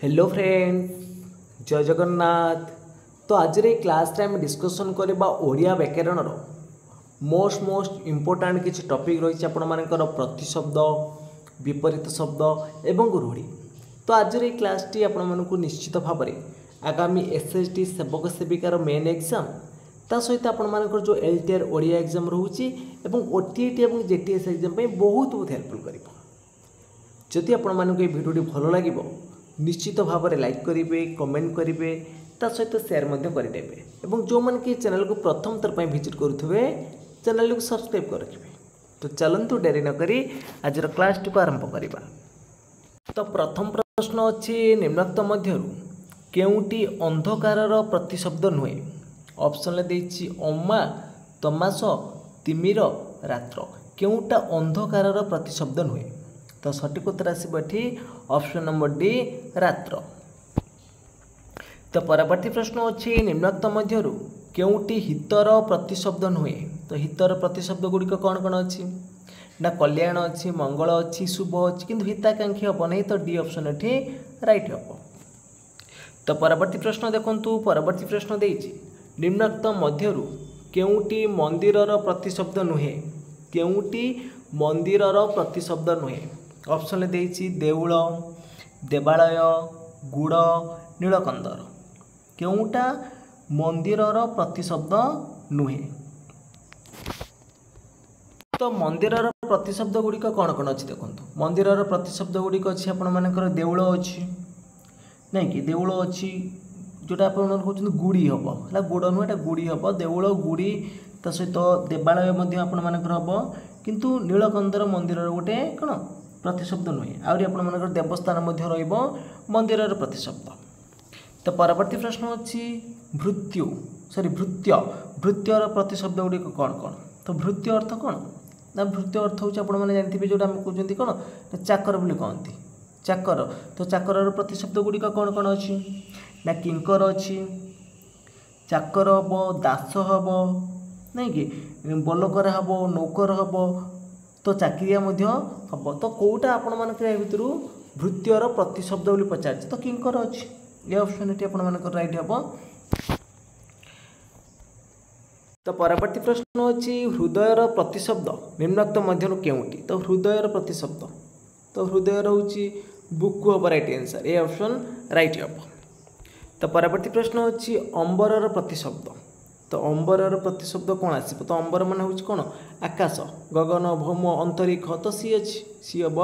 Hello friends, जय जगन्नाथ। तो आज रे क्लास रे हम डिस्कशन करबा ओडिया व्याकरण रो मोस्ट इम्पोर्टेंट किसी टॉपिक रही आपण मानकर प्रतिशब्द, विपरीत शब्द एवं रूढ़ी। तो आज रे क्लास टी आपण मानकु निश्चित भाव में आगामी एसएसटी सेवक सेविकार मेन एग्जाम ता सहित आपण मानकर जो एलटीआर ओडिया एग्जाम रोची एवं ओटीईटी एवं जेटीएस एग्जाम पे बहुत हेल्पफुल करिवो। जदि आपण मानकु ए वीडियोटी भल लागिवो निश्चित भाव में लाइक करेंगे, कमेंट करेंगे, ता सहित शेयर करदेवे और जो मैंने कि चैनल को प्रथम थर पर विजिट करुवे चैनल को सब्सक्राइब कर रखिए। तो चलतु डेरी नक आज क्लास टी को आरंभ करवा। तो प्रथम प्रश्न अच्छी निम्नोक्त मध्य केउटी अंधकार प्रतिशब्द नुहे। ऑप्शन देछि अम्मा, तमास, तिमिर, रात्र। केउटा अंधकार प्रतिशब्द नुहे? तो सठिक उत्तर आसब ये ऑप्शन नंबर डी रात्र। तो परवर्ती प्रश्न अच्छी निम्नोक्त मध्य केउटी हितर प्रतिशब्द नुहे। तो हितर प्रतिशब्द गुड़िक कौन कौन अच्छी ना कल्याण अच्छी, मंगल अच्छी, शुभ अच्छी, किंतु हिताकांक्षी हम नहीं। तो डी ऑप्शन ये राइट हम। तो परवर्ती प्रश्न देखंतु, परवर्ती प्रश्न देछि निम्नोक्त मध्य केउटी मंदिरर प्रतिशब्द नुहे। केउटी मंदिरर प्रतिशब्द नुहे? ऑप्शन देछि देउळ, देवालय, गुड़, नीलकंदर। केउटा मंदिरर प्रतिशब्द नुहे? तो मंदिरर प्रतिशब्द गुड़िक कौन कौन अच्छी देखो। मंदिरर प्रतिशब्द गुड़िक अच्छी आपण मानकर देउळ अच्छी नहीं कि देउळ अच्छी जोटा आप कहते गुड़ी हम है गुड़ नुह एटा गुड़ी हम देउळ गुड़ी ता सहित देवालय आपण मानकर हम किंतु नीलकंदर मंदिर गोटे कौन प्रतिशब्द नुहे। आहरी आपण मानकर देवस्थान मंदिरर प्रतिशब्द। तो परवर्ती प्रश्न अच्छी भृत्यु भृत्य। भृत्यर प्रतिशब्द गुड़िक कौन कौन? तो भृत्य अर्थ कौन ना भृत्य अर्थ हूँ आप जानते जो कहते कौन चाकर बोली कहती चाकर। तो चाकर प्रतिशब्द गुड़िक कौन कौन अच्छी ना किंकर अच्छी, चाकर हम, दास हम नहीं कि बलकर हम, नौकर हम, तो चाकिरिया हम। तो कौटा आपण मानक भितर भृत्यर प्रतिशब्द बोली पचार तो किंकर अच्छी। ये ऑप्शन ये आपण मानकर राइट हम। तो परवर्ती प्रश्न अच्छी हृदयर प्रतिशब्द निम्नोक्त मध्य केउटी। तो हृदयर प्रतिशब्द तो हृदय हूँ बुकु हम right answer. A option right हम। तो परवर्ती प्रश्न अच्छी अंबरर प्रतिशब्द। तो अंबरर प्रतिशब्द कौन आसो? तो अंबर मान हूँ कौन आकाश, गगन, भौम, अंतरिक्ष। तो सी अच्छी सी हम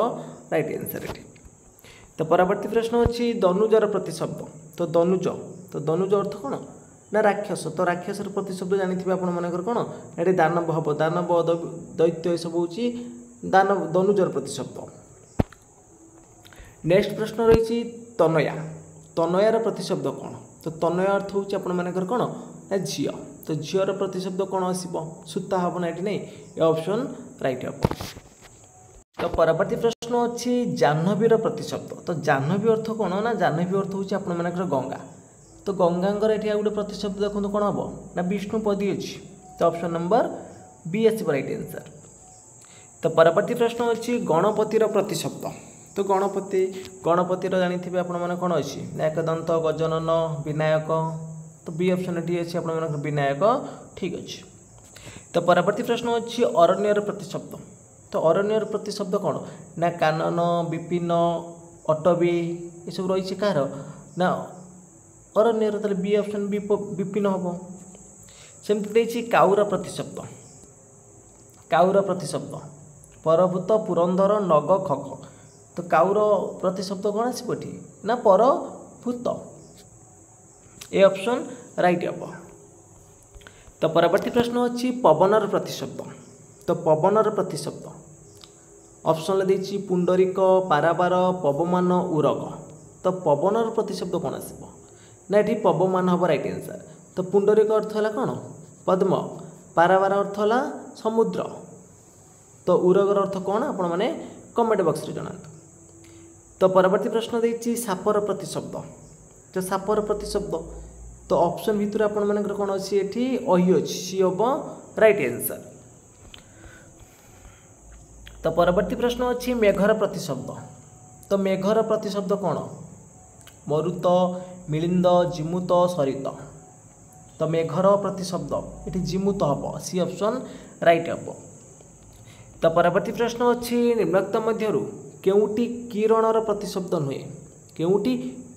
राइट आंसर ये। तो परवर्ती प्रश्न अच्छी दनुजर प्रतिशब्द। तो दनुज तो दनुज अर्थ कौन ना राक्षस। तो राक्षसर प्रतिशब्द जानी आप मानकर कौन ये दानव हम, दानव, दैत्य ये सब हूँ दानव दनुजर प्रतिशब्द। नेक्स्ट प्रश्न रही तनया। तनयार प्रतिशब्द कौन? तो तनय अर्थ हूँ आप मानकर कौन ना झील। तो झीर प्रतिशब्द कौन आसो? सूता हम ना ये नहीं। ये ऑप्शन राइट हम। तो परवर्ती प्रश्न अच्छी जाह्नवीर प्रतिशब्द। तो जाह्नवी अर्थ कौन ना जाह्नवी अर्थ हूँ आप मानकर गंगा। तो गंगांगर ये गोटे प्रतिशब्द देखो कौन हम ना विष्णुपदी अच्छी। तो ऑप्शन नंबर बी आसो राइट आंसर। तो परवर्ती प्रश्न अच्छी गणपतिर प्रतिशब्द। तो गणपति गणपतिर जानी आप कौन अच्छी ना एकदंत, गजनन, विनायक। तो बी ऑप्शन टी अच्छी आप विनायक ठीक अच्छे। तो परवर्ती प्रश्न अच्छी अरण्यर प्रतिशब्द। तो अरण्यर प्रतिशब्द कौन ना कानन, विपिन, अटवी ये सब रही कार ना अरण्यर। तो बी ऑप्शन विपिन हम। सेमती काउर प्रतिशब्द। काउर प्रतिशब्द परभूत, पुरंदर, नग, खग। तो काउर प्रतिशब्द कौन आसो ना परभूत। ए ऑप्शन राइट हम। तो परवर्ती प्रश्न अच्छी पवनर प्रतिशब्द। तो पवनर प्रतिशब्द ऑप्शन देछि पुंडरीक, पारावार, पवमान, उरग। तो पवनर प्रतिशब्द कौन आसो ना ये पवमान हम राइट आंसर। तो पुंडरीक अर्थ है कौन पद्म, पारावार अर्थ है समुद्र। तो उरगर अर्थ कौन आपण मैंने कमेंट बॉक्स रे जणातु। तो परवर्ती प्रश्न देछि सापर प्रतिशब्द। तो सापर प्रतिशब्द तो ऑप्शन भितर आपण मानकर कौन अच्छी एठी अहि अच्छी सी हम राइट आंसर। तो परवर्ती प्रश्न अच्छी मेघर प्रतिशब्द। तो मेघर प्रतिशब्द कौन मरुत मिलिंद जिमुत सरित तो मेघर प्रतिशब्द ये जिमुत हम सी ऑप्शन राइट हम। तो परवर्ती प्रश्न अच्छी निम्नोक्त मध्यरु केउटी किरणर प्रतिशब्द नुहे केउटी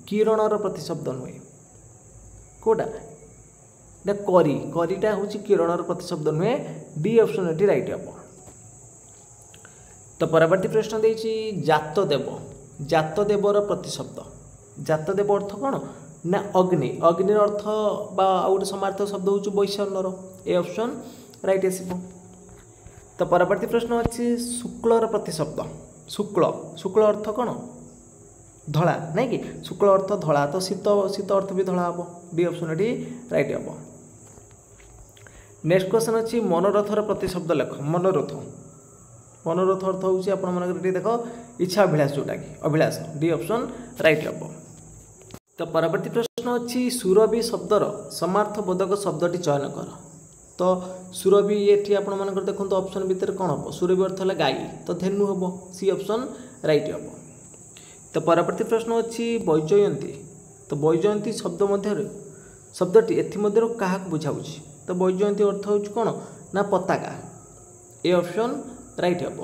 किरणर प्रतिशब्द नुहे कोटा ना करी करीटा हूँ किरणर प्रतिशब्द नुहे डी ऑप्शन ये राइट हम। तो परवर्ती प्रश्न देछि जातदेवर प्रतिशब्द जातदेव अर्थ कौन ना अग्नि अग्नि अर्थ बा गोटे समार्थ शब्द हूँ वैषण्यर ए ऑप्शन राइट आसब। तो परवर्ती प्रश्न अच्छी शुक्लर प्रतिशब्द शुक्ल शुक्ल अर्थ कौन धला नहीं कि शुक्ल अर्थ धला तो शीत शीत अर्थ भी धला हम डी ऑप्शन ये राइट हम। नेक्स्ट क्वेश्चन अच्छी मनोरथर प्रतिशब्द लेख मनोरथ मनोरथ अर्थ हूँ आप देख इच्छा अभिलाष जोटा कि अभिलाष डी ऑप्शन राइट हम। तो परवर्ती प्रश्न अच्छी सुरभि शब्दर समार्थ बोधक शब्दटी चयन कर तो सुरभि ये आप देखो ऑप्शन भितर कौन हम सुरभि अर्थ है गाई तो धेनु हम सी ऑप्शन राइट हम। तो परवर्ती प्रश्न अच्छी वैजयंती तो वैजयंती शब्द मध्य शब्दटी एमध्य क्या बुझाऊँ तो वैजयंती अर्थ हूँ कौन ना पताका ए ऑप्शन राइट हम।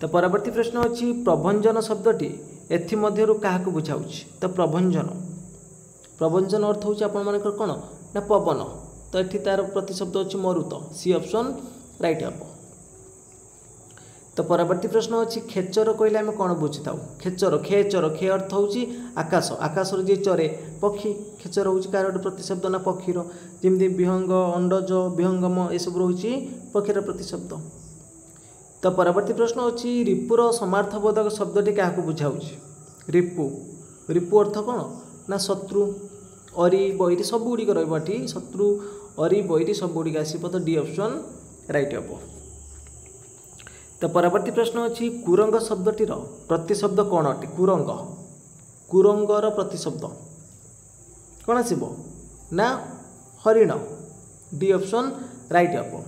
तो परवर्ती प्रश्न अच्छी प्रभंजन शब्दटी एमध्य क्या बुझाऊँ तो प्रभंजन प्रभंजन अर्थ हूँ आप कौन ना पवन तो ये तार प्रतिशब्द अच्छी मरुत सी ऑप्शन राइट हम। तो परवर्ती प्रश्न अच्छी खेचर कहले आम कौन बुझी था खेचर खेचर खे अर्थ हूँ आकाश आकाश जी चरे पक्षी खेचर हूँ कार प्रतिशब्द ना पक्षीर जमी विहंग अंडज विहंगम यू रोचे पक्षीर प्रतिशब्द। तो परवर्ती प्रश्न अच्छी रिपुर समार्थबोधक शब्दटी क्या बुझाऊँ रिपु रिपु अर्थ कौन ना शत्रु अरी बैरी सब गुड़िक रही शत्रु अरी बैरी सब गुड़िक आसो तो डी ऑप्शन राइट हम। तो परवर्ती प्रश्न अच्छी कुरंग शब्दटीर प्रतिशब्द कौन अटे कुरंग कुरंगर प्रतिशब्द कौन आसब ना हरिण डी ऑप्शन राइट हम।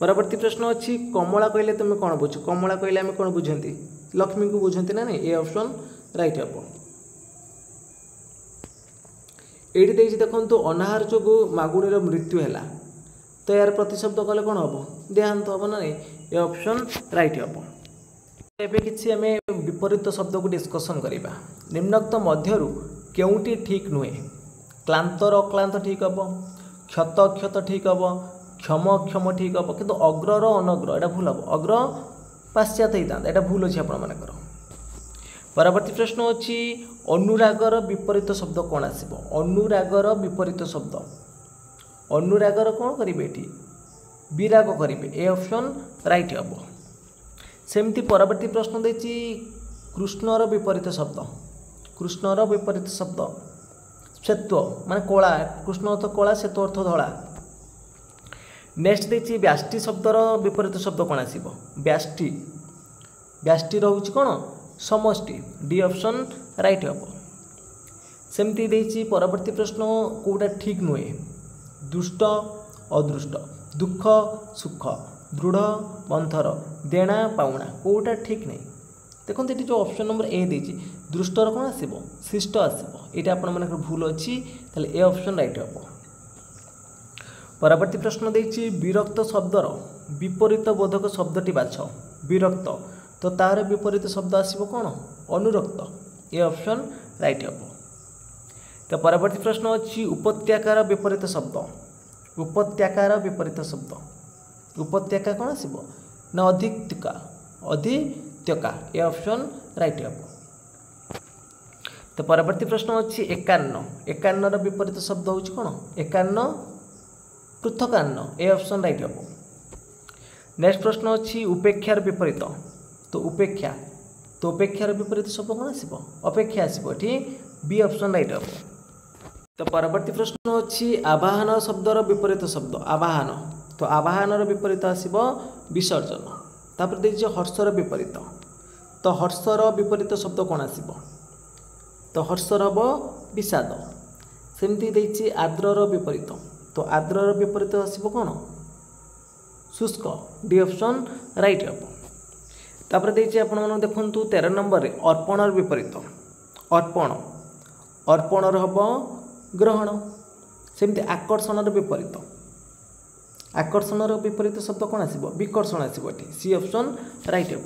परवर्ती प्रश्न अच्छी कमला कहले तुम कौन बुझ कमला कहले आम कौन बुझती लक्ष्मी को बुझती ना नहीं ए ऑप्शन राइट हम। ये देखो अनाहार जो मागुणीर मृत्यु है तो यार प्रतिशब्द कले कौन हम देहांत हम ना नहीं ए ऑप्शन राइट हम। एबे किछि आमे विपरीत शब्द को डिस्कसन करिबा निम्नोक्त मध्यरु केउटी ठीक नुहे क्लांतर अक्लांत ठीक हम क्षत क्षत ठीक हम क्षम क्षम ठीक हम किंतु अग्रर अनग्र एटा भूल हम अग्र पाश्चात होता एटा भूल अच्छे आप। परवर्ती प्रश्न अच्छी अनुरागर विपरीत शब्द कौन आसब अनुरागर विपरीत शब्द अनुरागर कौन करेंगे ये विराग करेंगे ए ऑप्शन राइट हम। सेमती परवर्ती प्रश्न देती कृष्णर विपरीत शब्द कृष्णर विपरीत शब्द श्वेत माने कला कृष्ण अर्थ कला श्वेत अर्थ धला। नेक्स्ट देती व्याष्टि शब्दर विपरीत शब्द कौन आसब व्याष्टि व्याष्टि रोच कौन समष्टि डी ऑप्शन राइट हम। सेमती देती परवर्ती प्रश्न कौटा ठीक नुहे दुष्ट अदृष्ट दुख सुख दृढ़ मंथर देना पाउना कौटा ठीक नहीं देखो ये जो ऑप्शन नंबर ए देती दृष्टर कौन आसब शिष्ट आसब ये आप भूल अच्छी ए ऑप्शन राइट हम। परवर्ती प्रश्न देती विरक्त शब्दर विपरीत बोधक शब्दटी बाछ विरक्त तो तार विपरीत शब्द आसब कौन अनुरक्त ए ऑप्शन राइट हम। तो परवर्ती प्रश्न अच्छी उपत्याकार विपरीत शब्द उपत्याकार विपरीत शब्द उपत्यका कौन आसब ना अधित्यका अधित्यका ए ऑप्शन राइट हम। तो परवर्ती प्रश्न अच्छी एकान्न एकान्नर विपरीत शब्द हूँ कौन एकान्न पृथकान्न ए ऑप्शन राइट हम। नेक्स्ट प्रश्न अच्छी उपेक्षार विपरीत तो उपेक्षार विपरीत शब्द कौन आसब अपेक्षा आसब ये बी ऑप्शन राइट हम। तो परवर्ती प्रश्न अच्छी आवाहन शब्दर विपरीत शब्द आवाहन तो आवाहनर विपरीत आसब विसर्जन तापर देखिए हर्षर विपरीत तो हर्षर विपरीत शब्द कौन आसब तो हर्षर हम विषाद सेमती देखिए आर्द्रर विपरीत तो आर्द्रर विपरीत आसब कौन शुष्क डी ऑप्शन राइट हम। तापर देखिए आप देखु 13 नंबर अर्पणर विपरीत अर्पण अर्पणर हम ग्रहण सेमती आकर्षणर विपरीत आकर्षणर विपरीत शब्द कौन आसो विकर्षण आसो सी ऑप्शन राइट हे।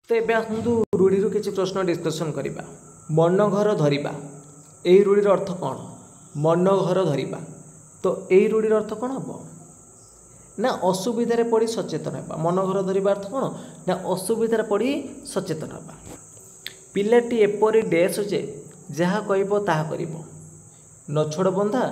तो ये आसतु रूढ़ी किसी प्रश्न डिस्कसन करवा मन घर धरिबा यही रूढ़ीर अर्थ कौन मन घर धरिबा तो यही रूढ़ीर अर्थ कौन हम ना असुविधार पड़ी सचेतन होगा मन घर धरिबा अर्थ कौन ना असुविधार पड़ी सचेतन होगा पिलाटी एपरी डैश जे जहाँ कहब ताहा करिबो नछोड़ बंधा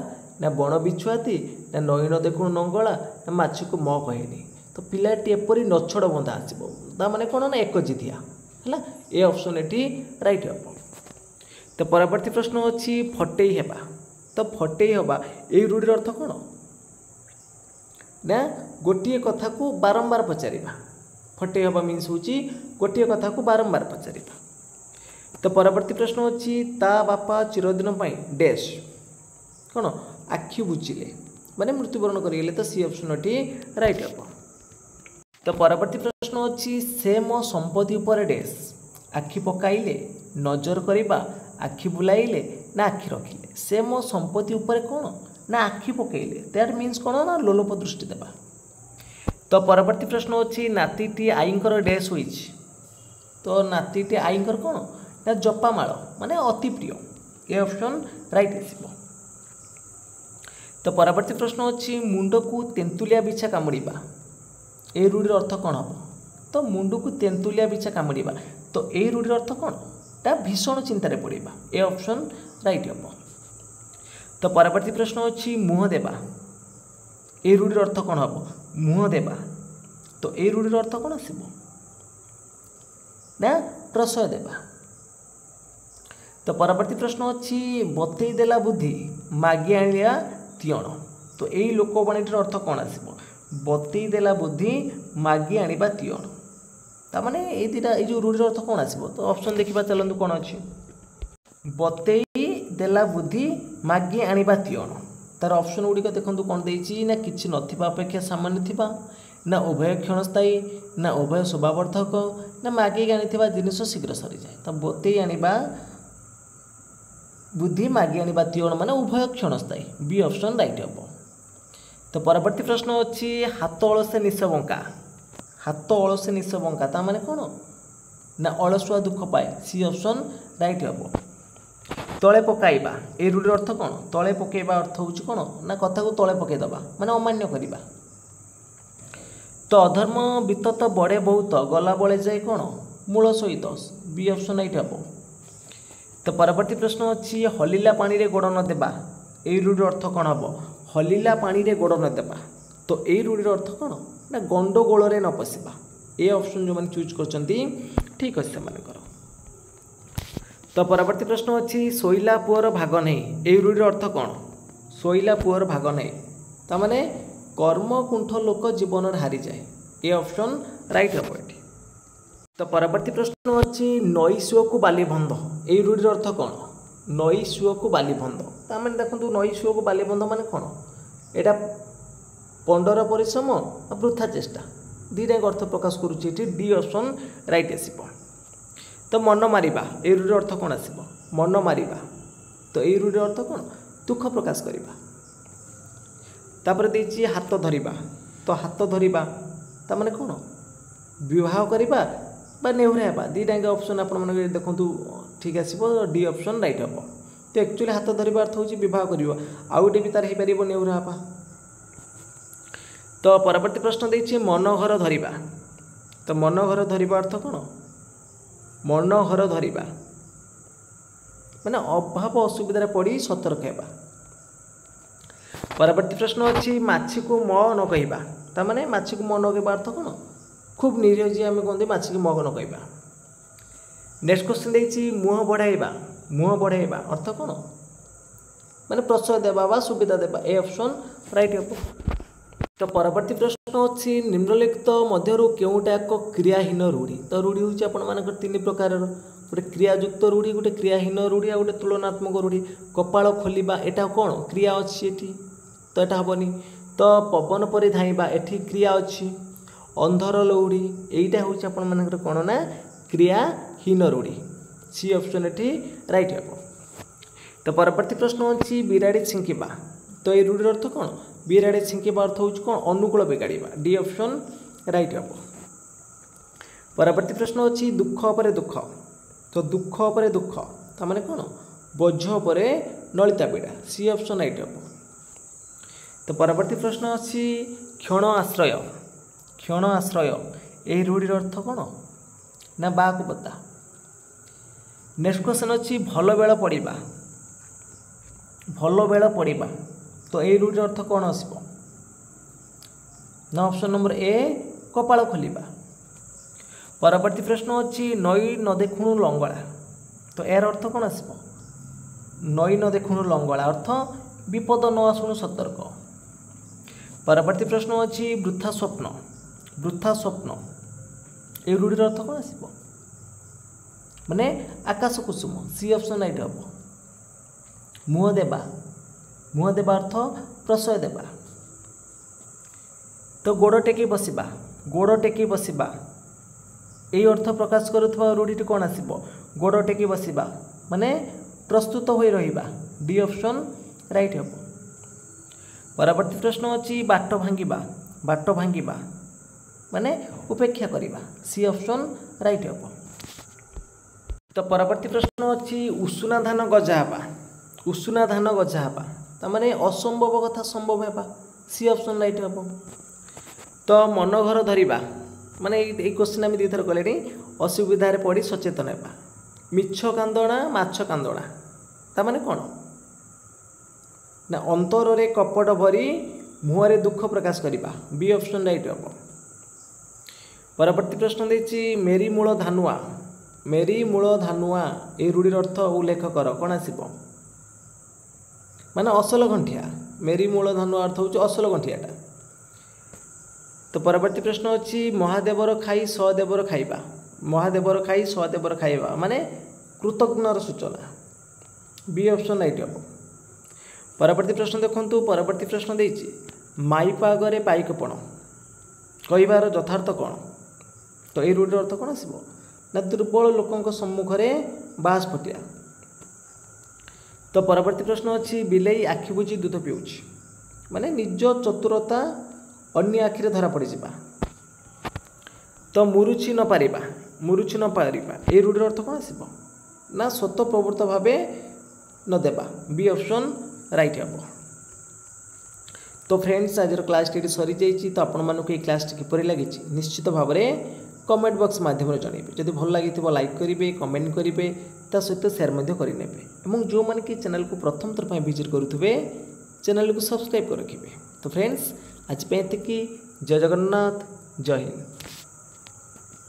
ना बण बिछुआती ना नई न देखु नंगला ना माछ को म कहेनी तो पिलाटी एपरी नछोड़ बंधा आसो ताने कौन ना एक जिधिया है ए ऑप्शन ये राइट हम। तो परवर्ती प्रश्न अच्छी फटेई हेबा तो फटेई हवा यही रूढ़ीर अर्थ कौन ना गोटे कथा को बारंबार पचारिबा फटेई हवा मीन्स हूँ गोटे कथा को बारंबार पचारिबा। तो परवर्ती प्रश्न अच्छी ता बापा चिरदिन डैश कौन आखि बुझिले माने मृत्युवरण करेंगे तो सी ऑप्शन टी राइट हम। तो परवर्ती प्रश्न अच्छी से मो संपत्ति उपर डैश आखि पकाइले नजर करवा आखि बुलाइले ना आखि रखिले से मो संपत्ति उपर कौन ना आखि पकईले दैट मीन्स कौन ना लोलुप दृष्टि देवा। तो परवर्ती प्रश्न अच्छी नातीटी आईंकर डैश होइछ तो नातीटी आईंकर कौन ना जपामाल माने अति प्रिय ए ऑप्शन राइट आसो। तो परवर्ती प्रश्न अच्छी मुंड को तेंतुलिया बिछा कामुड़ा ए रूढ़ीर अर्थ कौन हम तो मुंड को तेंतुलिया बिछा कामुड़ा तो ए रूढ़ीर अर्थ कौन ता भीषण चिंतार पड़ा ए ऑप्शन राइट हम। तो परवर्ती प्रश्न अच्छी मुह देवा ए रूढ़ीर अर्थ कौन हम मुह देवा तो ए रूढ़ीर अर्थ कौन आसो ना प्रशय देवा। तो परवर्ती प्रश्न अच्छी बतई देला बुद्धि मागी आनिया तियण तो यही लोकवाणीटर अर्थ कौन आसो बतई देला बुद्धि मागी आनिबा तियण तामाने ये दुटा ये रूढ़ीर अर्थ कौन आसो तो ऑप्शन देखा चलतु कौन अच्छी बतई देला बुद्धि मागी आनिबा तियण तार ऑप्शन गुड़िक देखो कौन देती ना किसी नथिबा अपेक्षा सामान्य थिबा ना उभय क्षणस्थायी ना उभय स्वभावर्धक ना मागी आनी जिनिस शीघ्र सरी जाए तो बतई आनिबा बुद्धि मागी आनिबा तियण माने उभय क्षणस्थायी बी ऑप्शन राइट हम। तो परवर्ती प्रश्न अच्छी हाथ अलसे निश बंका हाथ अलसे निश बंका ता माने कौन ना अलसुआ दुख पाए सी ऑप्शन राइट हम। तले पकाइबा ए रूढ़ीर अर्थ कौन तले पकाइबा अर्थ हूँ कौन ना कथा को तले पकईदबा माने अमान्य करवा। तो अधर्म वितत बड़े बहुत गला बड़े जाए कौन मूल सहित बी ऑप्शन राइट हम। तो परवर्ती प्रश्न अच्छी हलिला पानी रे गोड़ न देबा ए रूढ़ीर अर्थ कौन हम हलिला पानी रे गोड़ न देबा तो ए रूढ़ीर अर्थ कौन ना गंडगोल रे न पशिबा ए ऑप्शन जो मैंने चूज करछंती ठीक अच्छे से। तो परवर्ती प्रश्न अच्छी शोइला पुअर भाग नहीं ए रूढ़ीर अर्थ कौन शोइला पुअर भाग नहीं तामाने कर्मकुंठ लोक जीवन हारी जाए ए ऑप्शन राइट हम ये। तो परवर्ती प्रश्न अच्छी नई सुओ को बाली बंध ए रूढ़ीर अर्थ कौन नई सुओ को बाली बंध तामाने देखो नई सुओ को बाली बंध माने कौन एटा पंडर परिश्रम वृथा चेष्टा दीटा अर्थ प्रकाश करुच्ची डी ऑप्शन राइट आसो। तो मन मारिबा ए रूढ़ीर अर्थ कौन आसो मन मारिबा तो ये रूढ़ीर अर्थ कौन दुख प्रकाश करवा। तापर देछि हाथ धरिबा तो हाथ धरिबा ता माने कौन विवाह करवा बा नेहुराबा दीटा ऑप्शन आपण माने देखंतु ठीक आसो डी ऑप्शन राइट हम। तो एक्चुअली हाथ धरिबा अर्थ होछि विवाह करवा आउटे भी तार हे परिबो नेहुराबा। तो परवर्ती प्रश्न देछि मन घर धरिबा तो मन घर धरिबा अर्थ कौन मन घर धरिबा माने अभाव असुविधार पड़ी सतर्क हेबा। परवर्ती प्रश्न अच्छी माछी को म न कहवा ता माने माछी को म न कहवा अर्थ कौन खूब निरीह जी आम कहते माछी को म न कहवा। नेक्स्ट क्वेश्चन देछि मुह बढ़ाइबा अर्थ कौन माने प्रश्रय देवा बा सुविधा देवा ए ऑप्शन राइट हम। तो परवर्ती प्रश्न अच्छी निम्नलिखित मध्यरु केउटा एक क्रियाहीन रूढ़ी तो रूढ़ी हूँ आप तीन प्रकार गोटे क्रियायुक्त रूढ़ी गोटे क्रियाहीन रूढ़ी आ गोटे तुलनात्मक रूढ़ी कपाल खोलिबा एटा कौन क्रिया अच्छी एठी तो एटा हेनी। तो पवन परि धाइबा एठी क्रिया अच्छी अंधर लौड़ी एटा हूँ आप कौन ना क्रियाहीन रूढ़ी सी ऑप्शन एठी राइट हे। तो परवर्ती प्रश्न अच्छी बिराड़ी छिंकिबा, तो ये रूढ़िर अर्थ कौन? बिराड़ी छिंकिबा अर्थ हूँ कौन? अनुकूल बिगाड़िबा, डी ऑप्शन राइट हे। परवर्ती प्रश्न अच्छी दुख पर दुख, तो दुख पर दुख ता माने कौन? बोझ पर नलिता पीड़ा, सी ऑप्शन राइट हे। तो परवर्ती प्रश्न अच्छी क्षण आश्रय, क्षण आश्रय यही रूढ़िर अर्थ कौन? ना बाक बता। नेक्स्ट क्वेश्चन अच्छी भल बेल पड़िबा, भल बेल पड़िबा, तो यही रूढ़िर अर्थ कौन आसब? ना ऑप्शन नंबर ए कपाल खोलिबा। परवर्ती प्रश्न अच्छी नई न देखुणु लंगड़ा, तो यार अर्थ कौन आसब? नई न देखुणु लंगड़ा अर्थ विपद न आसुणु सतर्क। परवर्ती प्रश्न अच्छी वृथा स्वप्न, वृथा स्वप्न ये रूढ़िर अर्थ कौन आसब? माने आकाश कुसुम, सी ऑप्शन राइट हम। मुह देवा, मुह देवा अर्थ प्रशय देवा। तो गोड़ टेकी बसिबा, गोड़ टेकी बसिबा यही अर्थ प्रकाश करुवा रूढ़ी कौन आसब? गोड़ टेकी बसिबा माने प्रस्तुत हो रहिबा, डी ऑप्शन राइट हम। परवर्ती प्रश्न अच्छी बाट भांगिबा, बाट भांगिबा माने उपेक्षा करिबा, सी ऑप्शन राइट हम। तो परवर्ती प्रश्न अच्छी उषुना धान गजा हेबा, उषुना धान गजा हेबा ता माने असंभव कथा संभव हेबा, सी ऑप्शन राइट हम। तो मन घर धरिबा माने ये क्वेश्चन आम दुई थर कले असुविधा पड़ी सचेतन हेबा। मिछ कांदणा माछ कांदणा ता माने कौन? ना अंतर रे कपट भरी मुहरे दुख प्रकाश करिबा, बी ऑप्शन राइट हम। परवर्ती प्रश्न देछि मेरी मूल धानुआ, मेरी मूल धानुआ ये रूढ़िर अर्थ उल्लेख कर, कौन आसब? माने असल गंठिया, मेरी मूल धानुआ अर्थ हूँ असल गंठियाटा। तो परवर्ती प्रश्न अच्छी महादेवर खाई सहदेवर खाइबा, महादेवर खाई सहदेवर खाइबा माने कृतज्ञर सूचना, बी ऑप्शन राइट हम। परवर्ती प्रश्न देखंतु, परवर्ती प्रश्न देछि माइपा आगरे पाइकपण कहबार यथार्थ कौन? तो ये रूढ़िर अर्थ कौन आसब? ना दुर्बल लोकों सम्मुख में बास फटिया। तो परवर्ती प्रश्न अच्छी बिलेई आखि बुझी दूध पिउछि माने निज चतुरता अन्य आखिरे धरा पड़ जा। तो मुरुछि न पारिबा, मुरुछि न पारिबा ये रूढ़िर अर्थ कौन आसब? ना स्वत प्रवृत्त भावे न देबा, बी ऑप्शन राइट हम। तो फ्रेंड्स आज क्लास टी सरी जाइए। तो आपण मानक ये क्लास किपर लगी निश्चित भाव में कमेंट बॉक्स माध्यम जनइबे। जदि भल लगी लाइक करेंगे, कमेंट करेंगे, ता सहित शेयर करेंगे। जो मैंने कि चैनल को प्रथम थर पर विजिट करुवे चैनल को सब्सक्राइब कर रखिए। तो फ्रेंड्स आज पे एतिकी। जय जगन्नाथ, जय हिंद।